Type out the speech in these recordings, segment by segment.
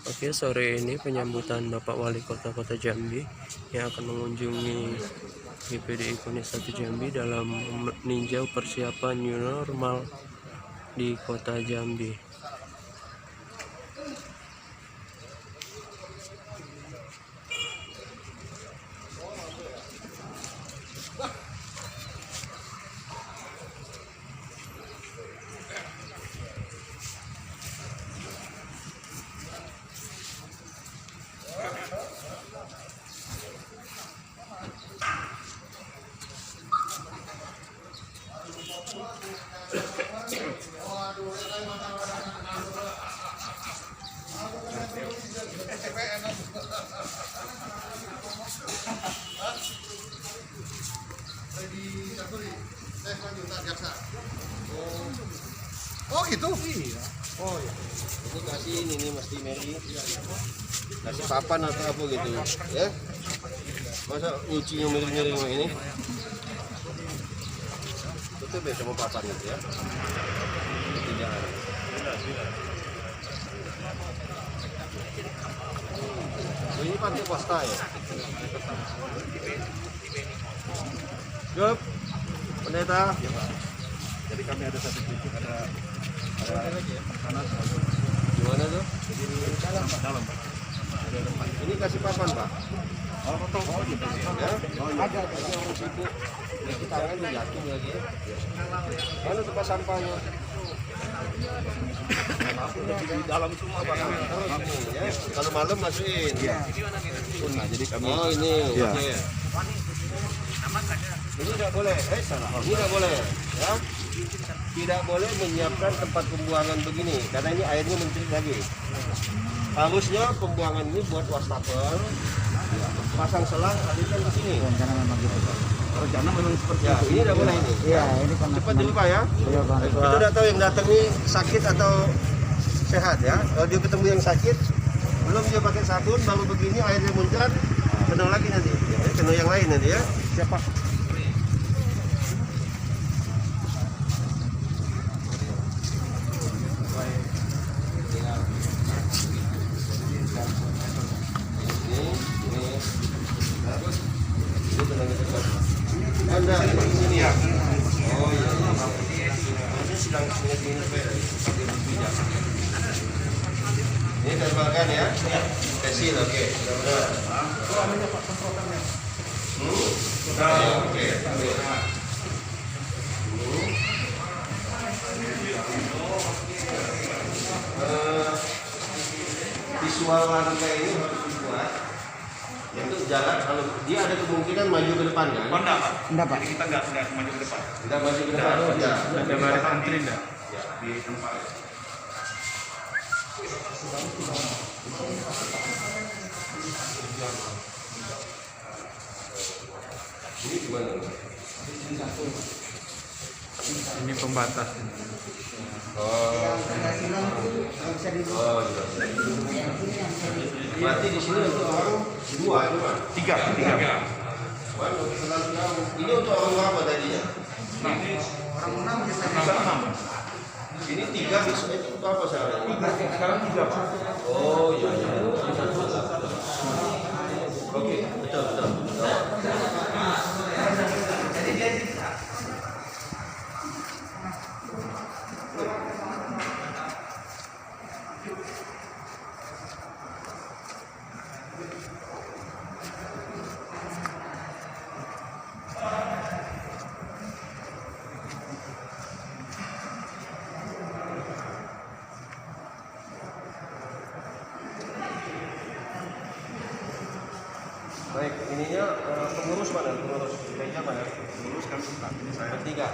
Oke, sore ini penyambutan Bapak Wali Kota Kota Jambi yang akan mengunjungi GPDI Koni 1 Jambi dalam meninjau persiapan new normal di Kota Jambi. Oh gitu? Iya. Oh ya. Ini kasih ini nih Mas Mary. Kasih papan atau apa gitu ya. Masa nyucinya miring-miring ini? Tutup ya sama papan gitu ya. Tidak ada. Oh, ini pantai swasta ya? Yup, pendeta. Jadi kami ada satu titik ada panas. Gimana tuh? Jadi dalam Pak. Ini kasih papan Pak. Oh gitu Ya? ada. Orang sibuk. Ini tangan jatuh lagi ya. Mana tempat sampahnya? Di dalam semua Pak. Ya. Kalau malam masukin. Nah, jadi kami Oh ini. Ya. Oke. Ini tidak boleh. Salah. Ini tidak boleh. Ya. Tidak boleh menyiapkan tempat pembuangan begini karena ini airnya mencerit lagi. Harusnya pembuangan ini buat wastafel, pasang selang, alirkan ke sini. Rencana memang gitu Pak. rencana memang seperti Ya, itu. ini tidak boleh ini. Iya, ini kan Cepat dibuka ya. Iya Bang. Kita udah tahu yang datang ini sakit atau sehat ya. Kalau dia ketemu yang sakit, belum dia pakai sabun, baru begini airnya muncrat, kena lagi nanti. Ya, kena yang lain nanti ya. Siapa? Anda ini ya. Oh iya. Ini sedang minus ya. Ini terbakan ya. Kecil oke. Benar. Oke. Visual lantai ini harus dibuat. Untuk jalan kalau dia ada kemungkinan maju ke depan kan? Oh enggak Pak. Enggak Pak. Jadi kita enggak maju ke depan. Tidak maju ke depan. Tidak. Ada baris antri enggak? Ya. Di tempat. Ini gimana? Ini pembatas. Oh. Oh iya. Berarti di sini untuk orang dua itu Pak? Tiga. Waduh, terlalu jauh. Ini untuk orang berapa tadinya? Orang enam. Ini tiga besok itu untuk apa sekarang? Sekarang tiga Pak. Oh iya iya. Oke, betul. Baik, ininya pengurus mana? Pengurus gereja mana? Lulus kan Pak. Ini saya. Bertiga.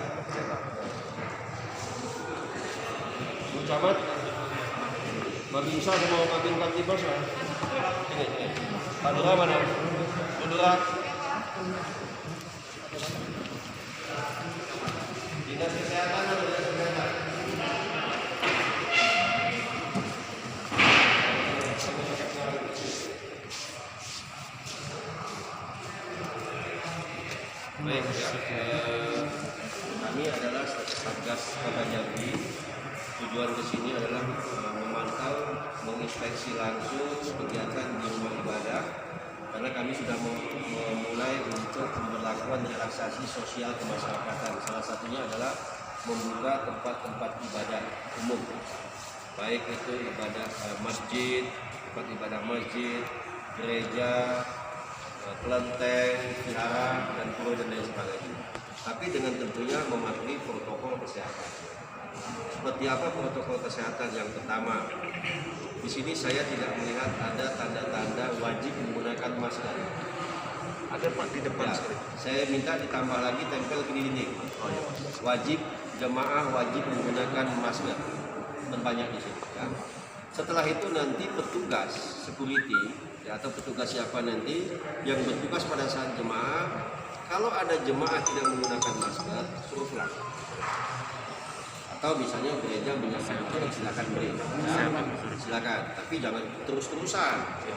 Bu Camat, Babinsa sama Babin Kamtibas mana? Ini. Pak Lurah mana? Bu Lurah. Dinas Kesehatan atau Dinas Kesehatan? Baik, kami adalah Satgas Kota Jambi tujuan ke sini adalah memantau, menginspeksi langsung kegiatan di rumah ibadah, karena kami sudah memulai untuk pemberlakuan relaksasi sosial kemasyarakatan. Salah satunya adalah membuka tempat-tempat ibadah umum, baik itu ibadah masjid, tempat ibadah masjid, gereja, kelenteng, vihara, dan pura dan lain sebagainya. Tapi dengan tentunya mematuhi protokol kesehatan. Seperti apa protokol kesehatan? Yang pertama, di sini saya tidak melihat ada tanda-tanda wajib menggunakan masker. Ada Pak di depan Ya, saya minta ditambah lagi tempel ke dinding. Wajib jemaah wajib menggunakan masker. Berbanyak di sini. Ya. Setelah itu nanti petugas security ya, atau petugas siapa nanti yang bertugas pada saat jemaah, kalau ada jemaah tidak menggunakan masker, suruh pulang. Atau misalnya gereja menyampaikan itu silakan beri, ya, silakan, tapi jangan terus-terusan, ya.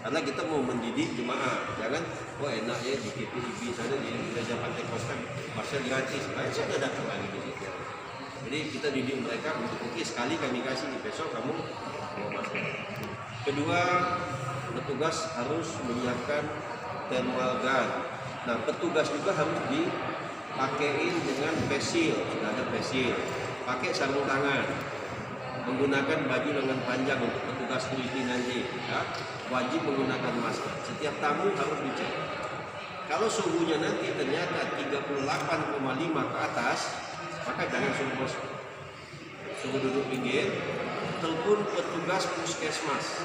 Karena kita mau mendidik jemaah, jangan enak ya di KPIB sana di gereja Pantai Kosta masker gratis, saya sudah datang lagi di situ. Jadi kita didik mereka untuk oke, sekali kami kasih, besok kamu mau masker. Kedua, petugas harus menyiapkan thermal gun. Nah, petugas juga harus dipakein dengan face shield, sudah ada face shield. Pakai sarung tangan, menggunakan baju lengan panjang untuk petugas security nanti. Ya. Wajib menggunakan masker. Setiap tamu harus dicek. Kalau suhunya nanti ternyata 38,5 ke atas, maka jangan suruh masuk. Suruh duduk pinggir, telepon petugas puskesmas.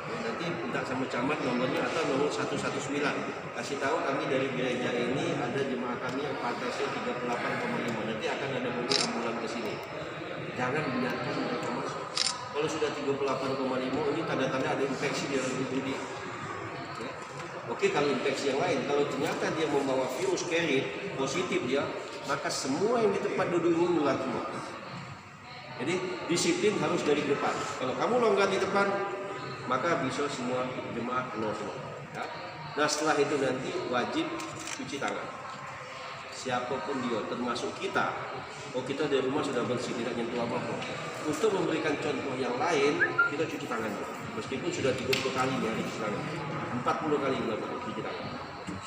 Nanti minta sama camat nomornya atau nomor 119. Kasih tahu kami dari gereja ini ada jemaah kami yang patasnya 38,5. Nanti akan ada mobil ambulan ke sini. Jangan biarkan mereka masuk. Kalau sudah 38,5 ini tanda-tanda ada infeksi di dalam tubuh dia. Ya. Oke, kalau infeksi yang lain, kalau ternyata dia membawa virus carrier positif dia, maka semua yang di tempat duduk ini menular semua. Jadi disiplin harus dari depan. Kalau kamu longgar di depan, maka bisa semua jemaah kena semua. Ya. Nah setelah itu nanti wajib cuci tangan. Siapapun dia, termasuk kita. Oh kita dari rumah sudah bersih, tidak nyentuh apa-apa. Untuk memberikan contoh yang lain, kita cuci tangan. Meskipun sudah 30 kali ya cuci tangan, 40 kali cuci tangan.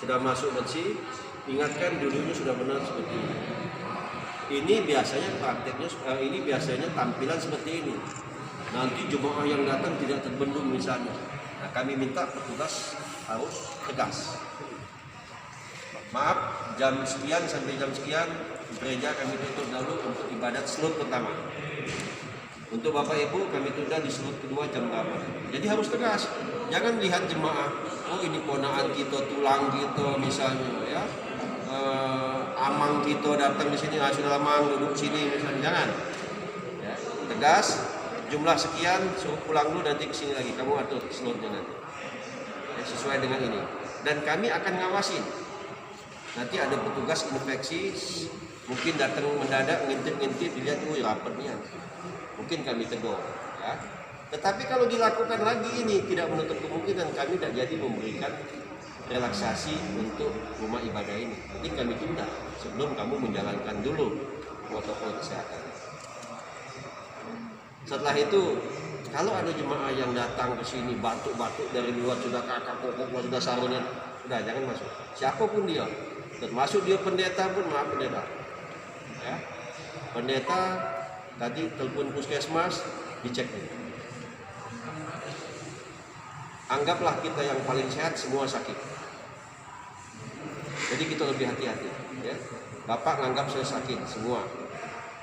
Sudah masuk bersih, ingatkan dulunya sudah benar seperti ini. Ini biasanya prakteknya, ini biasanya tampilan seperti ini. Nanti jemaah yang datang tidak terbendung misalnya. Nah, kami minta petugas harus tegas. Maaf, jam sekian sampai jam sekian gereja kami tutup dahulu untuk ibadat slot pertama. Untuk Bapak Ibu kami tunda di slot kedua jam 8. Jadi harus tegas. Jangan lihat jemaah, oh ini ponaan kita, tulang kita misalnya ya. Amang kita datang di sini, sudah lama duduk sini misalnya. Jangan. Ya, tegas. Jumlah sekian, suruh pulang dulu, nanti kesini lagi. Kamu atur slotnya nanti. Ya, sesuai dengan ini. Dan kami akan ngawasin. Nanti ada petugas infeksi, mungkin datang mendadak, ngintip-ngintip, dilihat, rapatnya. Mungkin kami tegur. Ya. Tetapi kalau dilakukan lagi ini, tidak menutup kemungkinan kami tidak jadi memberikan relaksasi untuk rumah ibadah ini. Jadi kami tunda sebelum kamu menjalankan dulu protokol kesehatan. Setelah itu, kalau ada jemaah yang datang ke sini batuk-batuk dari luar sudah kakak kokok sudah sarungnya, sudah jangan masuk. Siapapun dia, termasuk dia pendeta pun, maaf pendeta. Ya. Pendeta tadi telepon puskesmas, dicek dulu. Anggaplah kita yang paling sehat semua sakit. Jadi kita lebih hati-hati. Ya. Bapak nganggap saya sakit semua.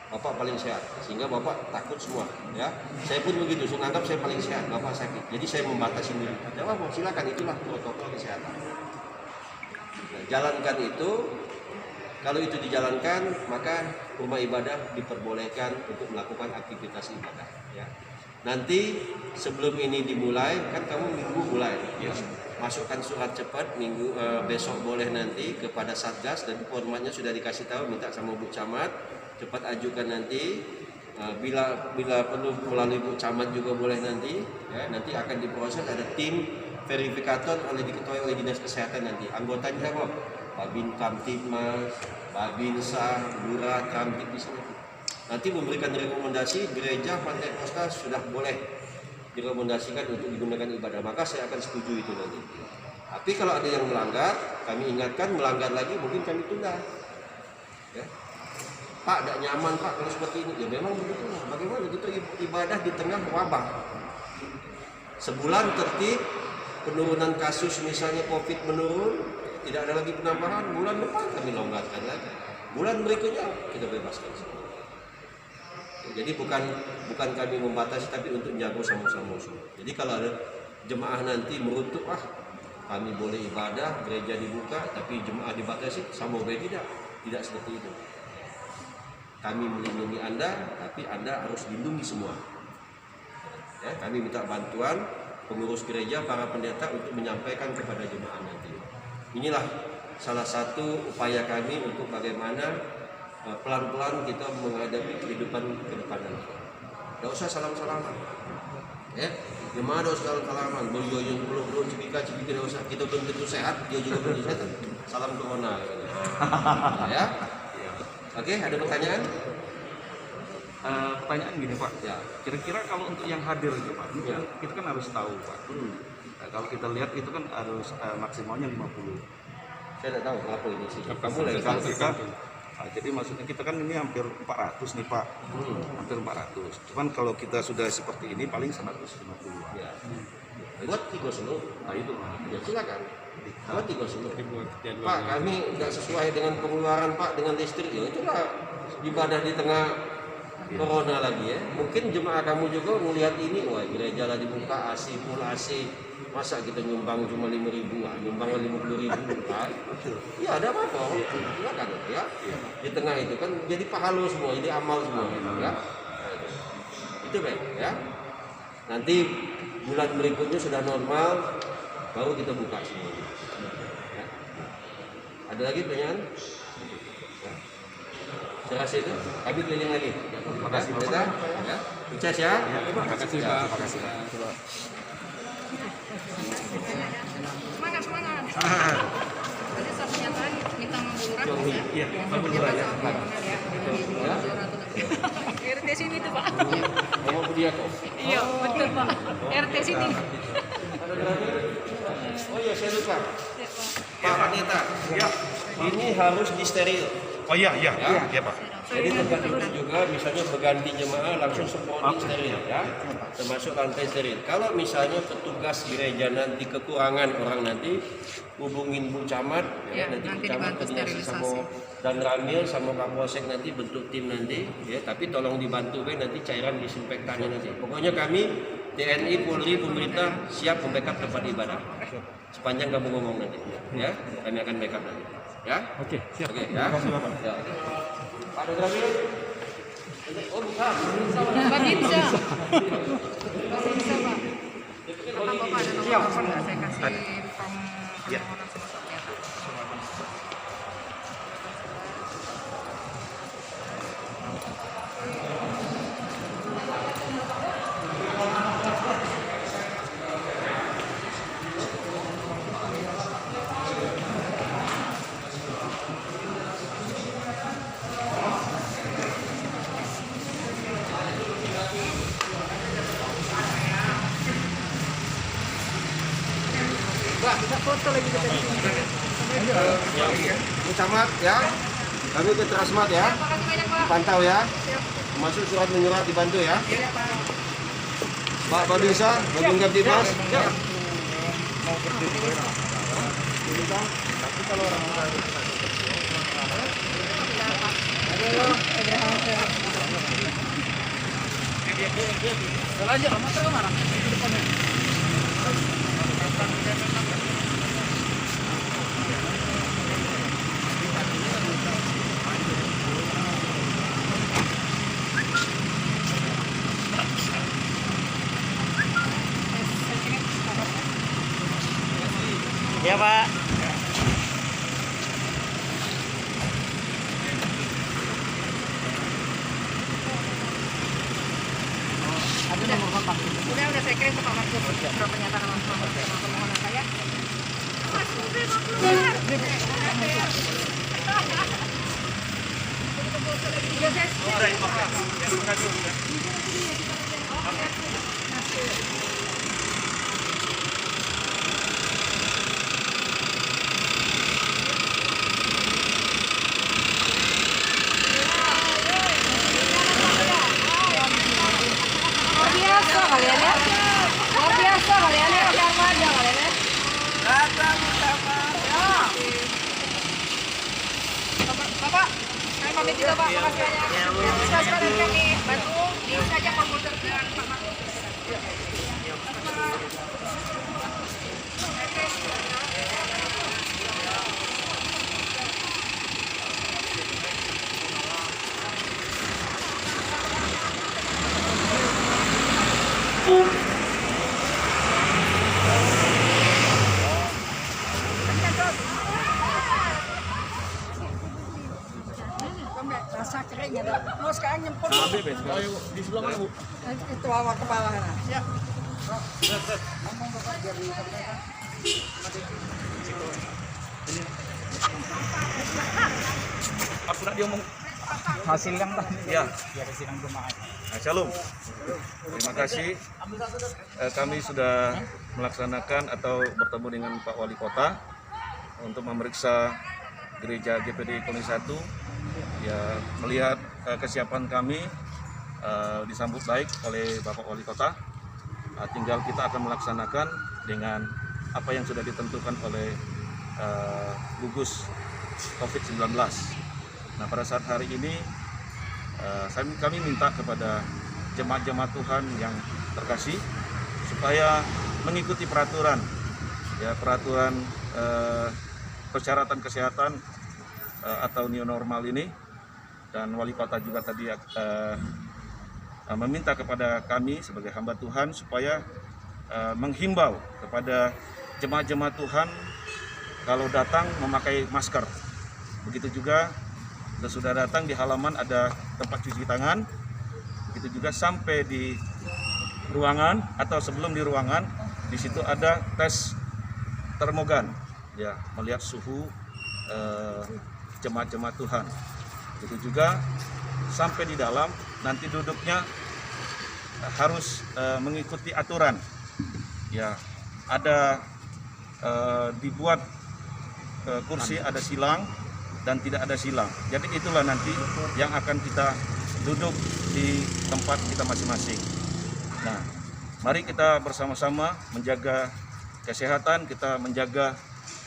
Bapak paling sehat, sehingga Bapak takut semua. Ya, saya pun begitu. Saya anggap saya paling sehat, Bapak sakit. Jadi saya membatasi diri. Jawab, silakan, itulah protokol kesehatan. Nah, jalankan itu. Kalau itu dijalankan, maka rumah ibadah diperbolehkan untuk melakukan aktivitas ibadah. Ya. Nanti sebelum ini dimulai, kan kamu minggu mulai. Ya. Masukkan surat cepat minggu besok boleh nanti kepada Satgas dan formatnya sudah dikasih tahu, minta sama Bu Camat. Cepat ajukan nanti, bila perlu melalui Bu Camat juga boleh nanti, ya, nanti akan diproses, ada tim verifikator diketuai oleh Dinas Kesehatan nanti. Anggotanya siapa? Babin Kamtibmas, Babinsa, Lurah, Kamtib di sini. nanti memberikan rekomendasi gereja Pantai Kosta sudah boleh direkomendasikan untuk digunakan ibadah, maka saya akan setuju itu nanti. Tapi kalau ada yang melanggar, kami ingatkan, melanggar lagi mungkin kami tunda. Ya. Pak, tidak nyaman Pak kalau seperti ini. Ya memang begitu. Bagaimana kita ibadah di tengah wabah? Sebulan tertib, penurunan kasus misalnya COVID menurun, tidak ada lagi penambahan. Bulan depan kami longgarkan lagi. Bulan berikutnya kita bebaskan semua. Jadi bukan kami membatasi, tapi untuk jago sama-sama semua. Jadi kalau ada jemaah nanti merutuk, kami boleh ibadah, gereja dibuka, tapi jemaah dibatasi, sama tidak? Tidak seperti itu. Kami melindungi Anda, tapi Anda harus lindungi semua. Ya, kami minta bantuan pengurus gereja, para pendeta untuk menyampaikan kepada jemaah nanti. Inilah salah satu upaya kami untuk bagaimana pelan-pelan kita menghadapi kehidupan ke depan nanti. Tidak usah salam-salaman. Ya, jemaah tidak usah salam-salaman. Berjoyong peluk-peluk, cipika-cipika, tidak usah. Kita belum tentu sehat, dia juga belum sehat. Salam corona. Ya. Oke, ada pertanyaan? Pertanyaan gini Pak, Ya. kira-kira kalau untuk yang hadir itu Pak, Ya. kita kan harus tahu Pak. Nah, kalau kita lihat itu kan harus maksimalnya 50. Saya tidak tahu kenapa ini sih. Kamu lagi Kalau kasih. kita, jadi maksudnya kita kan ini hampir 400 nih Pak, hampir 400. Cuman kalau kita sudah seperti ini paling 150. Ya. Buat 3 seluruh. Nah itu Ya silakan. Buat 3 seluruh. Pak, kami tidak sesuai dengan pengeluaran Pak, dengan listrik. Ya itulah ibadah di tengah corona lagi ya. Mungkin jemaah kamu juga melihat ini, wah gereja lah dibuka, AC full AC. Masa kita nyumbang cuma 5.000, nyumbang 50.000 Pak. Ya ada apa-apa, silakan ya. Di tengah itu kan jadi pahala semua, jadi amal semua ya. Itu baik ya. Nanti bulan berikutnya sudah normal, baru kita buka semua. Ya. Ada lagi pertanyaan? Ya. Saya rasa itu, kami keliling lagi. Terima kasih Pak. Ya. Sukses ya. Terima kasih Pak. Terima kasih. Semangat. Tadi soal pernyataan minta membulurah. Iya, Pak Bulurah ya. RT sini tuh Pak. Mau dia kok. Iya betul Pak. RT sini. Oh iya, saya lupa. Ya, Pak. Pak Pendeta. Ya. Ini harus disteril. Oh iya Pak. Jadi tempat tidur juga misalnya berganti jemaah langsung semua steril ya, termasuk lantai steril. Kalau misalnya petugas gereja nanti kekurangan orang nanti hubungin Bu Camat Ya, nanti Bu nanti Camat dibantu koordinasi sama sterilisasi. dan Ramil sama Kapolsek nanti bentuk tim nanti ya, tapi tolong dibantu nanti cairan disinfektannya nanti. Pokoknya kami TNI, Polri, pemerintah siap membackup tempat ibadah. Sepanjang kamu ngomong nanti ya, kami akan backup nanti. Ya? Oke, siap. Oke, ya. Ya. Pak Ramil. Oh, bukan. Babinsa. Babinsa Pak. Apakah Bapak ada nomor telepon nggak? Saya kasih form permohonan sama ternyata. Kita foto lagi kita di sini. Bu Camat ya. Kami ke Transmart ya. Makasih banyak Pak. Pantau ya. Siap. Masuk surat menyurat dibantu ya. Iya Pak. Pak Babinsa, Babin Kaptimas. Ya. Ya Pak. Udah saya kirim ke Pak Markus surat pernyataan sama permohonan saya. Mas, udah mau keluar. Luar biasa kalian ya. Luar biasa kalian ya. Pakai armada kalian ya. Bapak, saya pamit juga Pak. Makasih banyak. Sekarang kami bantu diajak komputer dengan Pak Markus. Rasa kering ya, mau sekarang nyempur di sebelah mana Bu? Itu awak kepala nah. Ya. Aku nak diomong Hasil yang tadi. ya. Ya hasil yang bermain. Nah, Shalom. Terima kasih. Kami sudah melaksanakan atau bertemu dengan Pak Wali Kota untuk memeriksa gereja GPDI Koni 1. Ya, melihat kesiapan kami disambut baik oleh Bapak Wali Kota. Tinggal kita akan melaksanakan dengan apa yang sudah ditentukan oleh gugus COVID-19. Nah, pada saat hari ini kami minta kepada jemaat-jemaat Tuhan yang terkasih supaya mengikuti peraturan, ya peraturan persyaratan kesehatan atau new normal ini. Dan Wali Kota juga tadi meminta kepada kami sebagai hamba Tuhan supaya menghimbau kepada jemaat-jemaat Tuhan kalau datang memakai masker. Begitu juga sudah datang di halaman ada tempat cuci tangan. Begitu juga sampai di ruangan atau sebelum di ruangan di situ ada tes termogan, ya melihat suhu jemaat-jemaat Tuhan. Begitu juga sampai di dalam nanti duduknya harus mengikuti aturan, ya ada dibuat kursi ada silang dan tidak ada silang. Jadi itulah nanti yang akan kita duduk di tempat kita masing-masing. Nah, mari kita bersama-sama menjaga kesehatan, kita menjaga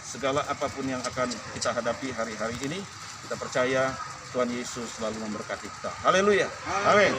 segala apapun yang akan kita hadapi hari-hari ini. Kita percaya Tuhan Yesus selalu memberkati kita. Haleluya. Amin.